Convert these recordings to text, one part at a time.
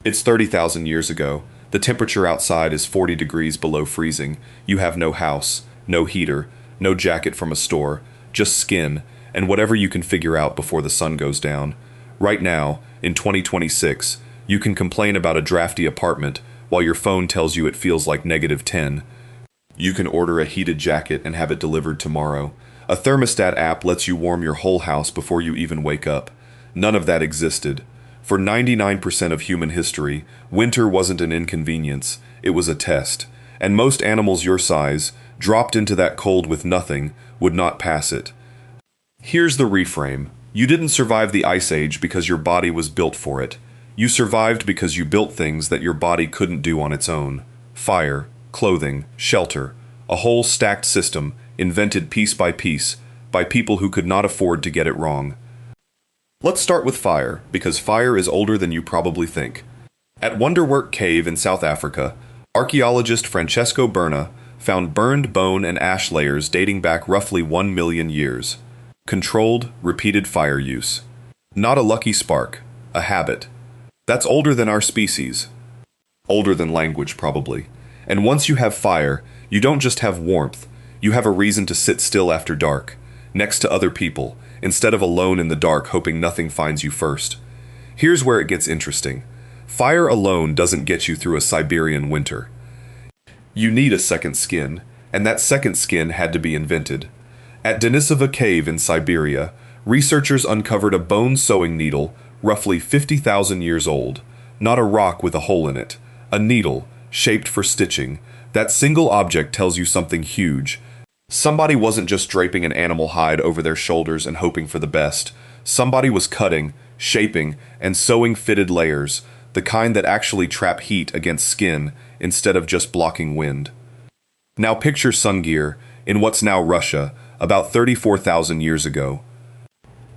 It's 30,000 years ago. The temperature outside is 40 degrees below freezing. You have no house, no heater, no jacket from a store, just skin, and whatever you can figure out before the sun goes down. Right now, in 2026, you can complain about a drafty apartment while your phone tells you it feels like -10. You can order a heated jacket and have it delivered tomorrow. A thermostat app lets you warm your whole house before you even wake up. None of that existed. For 99% of human history, winter wasn't an inconvenience, it was a test. And most animals your size, dropped into that cold with nothing, would not pass it. Here's the reframe. You didn't survive the Ice Age because your body was built for it. You survived because you built things that your body couldn't do on its own. Fire, clothing, shelter, a whole stacked system, invented piece by people who could not afford to get it wrong. Let's start with fire, because fire is older than you probably think. At Wonderwerk Cave in South Africa, archaeologist Francesco Berna found burned bone and ash layers dating back roughly 1 million years. Controlled, repeated fire use. Not a lucky spark, a habit. That's older than our species. Older than language, probably. And once you have fire, you don't just have warmth, you have a reason to sit still after dark, next to other people, instead of alone in the dark hoping nothing finds you first. Here's where it gets interesting. Fire alone doesn't get you through a Siberian winter. You need a second skin, and that second skin had to be invented. At Denisova Cave in Siberia, researchers uncovered a bone sewing needle roughly 50,000 years old. Not a rock with a hole in it. A needle, shaped for stitching. That single object tells you something huge. Somebody wasn't just draping an animal hide over their shoulders and hoping for the best. Somebody was cutting, shaping, and sewing fitted layers, the kind that actually trap heat against skin instead of just blocking wind. Now picture Sungir, in what's now Russia, about 34,000 years ago.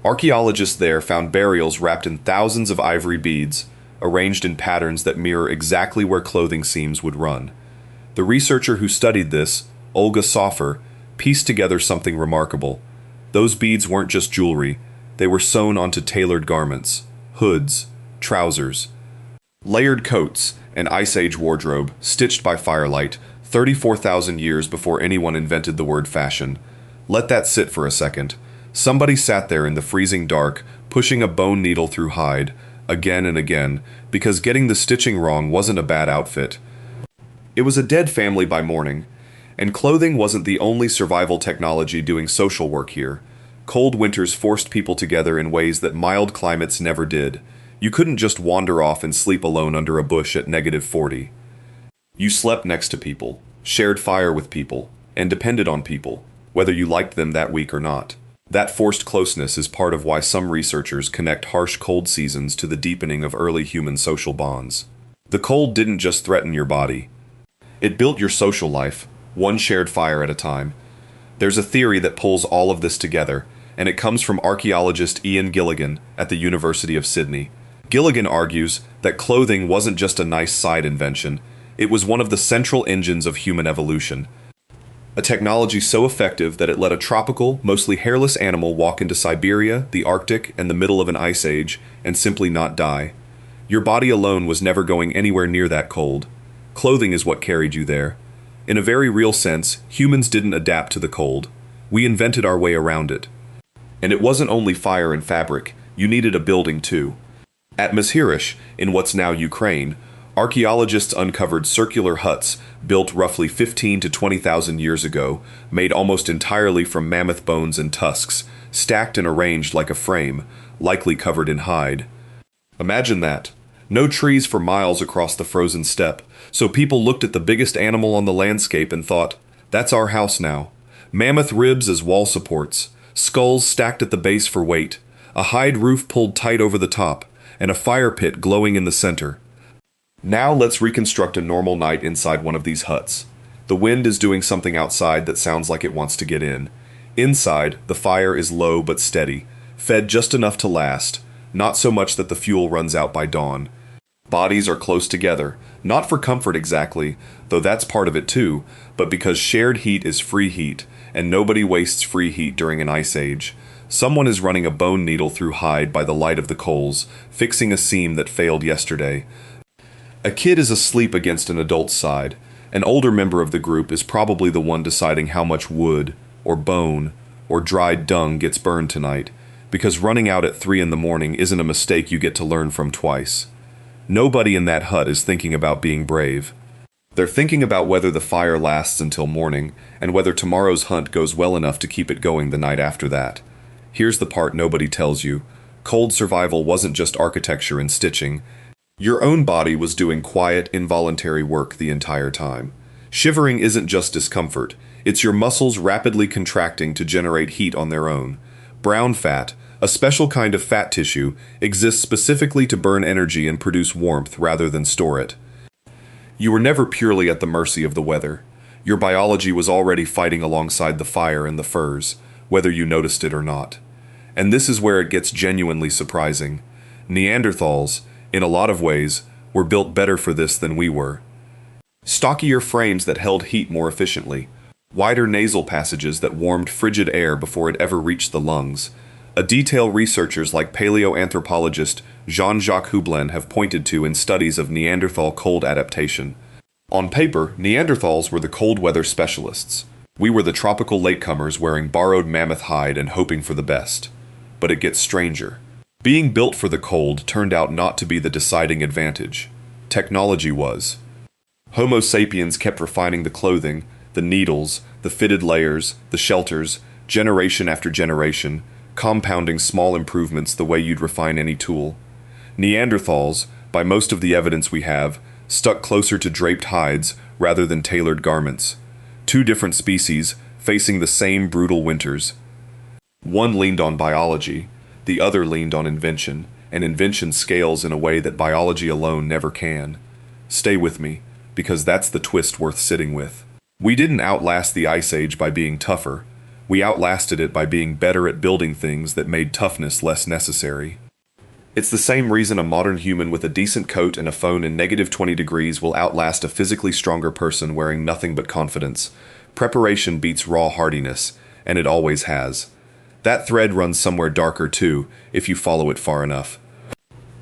Archaeologists there found burials wrapped in thousands of ivory beads, arranged in patterns that mirror exactly where clothing seams would run. The researcher who studied this, Olga Sofer, pieced together something remarkable. Those beads weren't just jewelry, they were sewn onto tailored garments, hoods, trousers, layered coats, an Ice Age wardrobe, stitched by firelight, 34,000 years before anyone invented the word fashion. Let that sit for a second. Somebody sat there in the freezing dark, pushing a bone needle through hide, again and again, because getting the stitching wrong wasn't a bad outfit. It was a dead family by morning. And clothing wasn't the only survival technology doing social work here. Cold winters forced people together in ways that mild climates never did. You couldn't just wander off and sleep alone under a bush at -40. You slept next to people, shared fire with people, and depended on people, whether you liked them that week or not. That forced closeness is part of why some researchers connect harsh cold seasons to the deepening of early human social bonds. The cold didn't just threaten your body. It built your social life, one shared fire at a time. There's a theory that pulls all of this together, and it comes from archaeologist Ian Gilligan at the University of Sydney. Gilligan argues that clothing wasn't just a nice side invention, it was one of the central engines of human evolution. A technology so effective that it let a tropical, mostly hairless animal walk into Siberia, the Arctic, and the middle of an ice age, and simply not die. Your body alone was never going anywhere near that cold. Clothing is what carried you there. In a very real sense, humans didn't adapt to the cold. We invented our way around it. And it wasn't only fire and fabric, you needed a building too. At Mezhirich, in what's now Ukraine, archaeologists uncovered circular huts built roughly 15 to 20,000 years ago, made almost entirely from mammoth bones and tusks, stacked and arranged like a frame, likely covered in hide. Imagine that. No trees for miles across the frozen steppe, so people looked at the biggest animal on the landscape and thought, that's our house now. Mammoth ribs as wall supports, skulls stacked at the base for weight, a hide roof pulled tight over the top, and a fire pit glowing in the center. Now let's reconstruct a normal night inside one of these huts. The wind is doing something outside that sounds like it wants to get in. Inside, the fire is low but steady, fed just enough to last, not so much that the fuel runs out by dawn. Bodies are close together, not for comfort exactly, though that's part of it too, but because shared heat is free heat, and nobody wastes free heat during an ice age. Someone is running a bone needle through hide by the light of the coals, fixing a seam that failed yesterday. A kid is asleep against an adult's side. An older member of the group is probably the one deciding how much wood, or bone, or dried dung gets burned tonight, because running out at 3 in the morning isn't a mistake you get to learn from twice. Nobody in that hut is thinking about being brave. They're thinking about whether the fire lasts until morning, and whether tomorrow's hunt goes well enough to keep it going the night after that. Here's the part nobody tells you. Cold survival wasn't just architecture and stitching. Your own body was doing quiet, involuntary work the entire time. Shivering isn't just discomfort. It's your muscles rapidly contracting to generate heat on their own. Brown fat, a special kind of fat tissue, exists specifically to burn energy and produce warmth rather than store it. You were never purely at the mercy of the weather. Your biology was already fighting alongside the fire and the furs, whether you noticed it or not. And this is where it gets genuinely surprising. Neanderthals, in a lot of ways, were built better for this than we were. Stockier frames that held heat more efficiently, wider nasal passages that warmed frigid air before it ever reached the lungs. A detail researchers like paleoanthropologist Jean-Jacques Hublin have pointed to in studies of Neanderthal cold adaptation. On paper, Neanderthals were the cold weather specialists. We were the tropical latecomers wearing borrowed mammoth hide and hoping for the best. But it gets stranger. Being built for the cold turned out not to be the deciding advantage. Technology was. Homo sapiens kept refining the clothing, the needles, the fitted layers, the shelters, generation after generation, compounding small improvements the way you'd refine any tool. Neanderthals, by most of the evidence we have, stuck closer to draped hides rather than tailored garments. Two different species, facing the same brutal winters. One leaned on biology, the other leaned on invention, and invention scales in a way that biology alone never can. Stay with me, because that's the twist worth sitting with. We didn't outlast the Ice Age by being tougher. We outlasted it by being better at building things that made toughness less necessary. It's the same reason a modern human with a decent coat and a phone in -20 degrees will outlast a physically stronger person wearing nothing but confidence. Preparation beats raw hardiness, and it always has. That thread runs somewhere darker too, if you follow it far enough.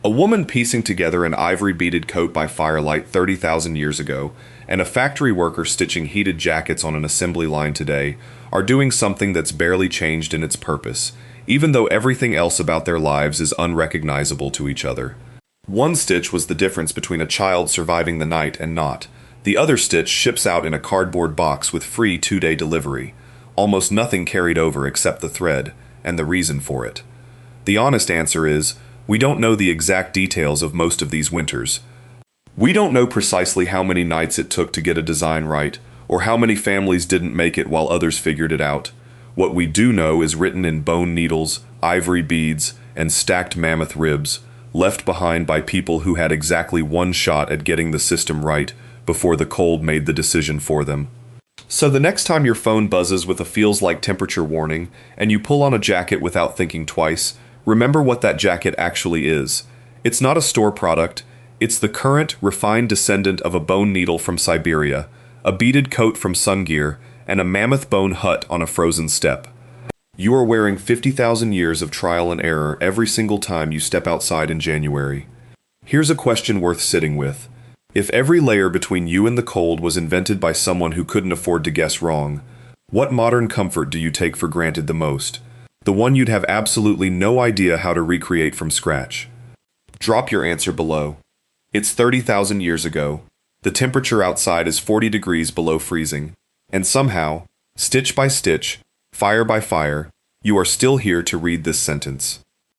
A woman piecing together an ivory-beaded coat by firelight 30,000 years ago, and a factory worker stitching heated jackets on an assembly line today are doing something that's barely changed in its purpose, even though everything else about their lives is unrecognizable to each other. One stitch was the difference between a child surviving the night and not. The other stitch ships out in a cardboard box with free 2-day delivery. Almost nothing carried over except the thread, and the reason for it. The honest answer is, we don't know the exact details of most of these winters. We don't know precisely how many nights it took to get a design right, or how many families didn't make it while others figured it out. What we do know is written in bone needles, ivory beads, and stacked mammoth ribs, left behind by people who had exactly one shot at getting the system right before the cold made the decision for them. So the next time your phone buzzes with a feels-like temperature warning, and you pull on a jacket without thinking twice, remember what that jacket actually is. It's not a store product. It's the current, refined descendant of a bone needle from Siberia, a beaded coat from Sungir, and a mammoth-bone hut on a frozen steppe. You are wearing 50,000 years of trial and error every single time you step outside in January. Here's a question worth sitting with. If every layer between you and the cold was invented by someone who couldn't afford to guess wrong, what modern comfort do you take for granted the most? The one you'd have absolutely no idea how to recreate from scratch. Drop your answer below. It's 30,000 years ago. The temperature outside is 40 degrees below freezing. And somehow, stitch by stitch, fire by fire, you are still here to read this sentence.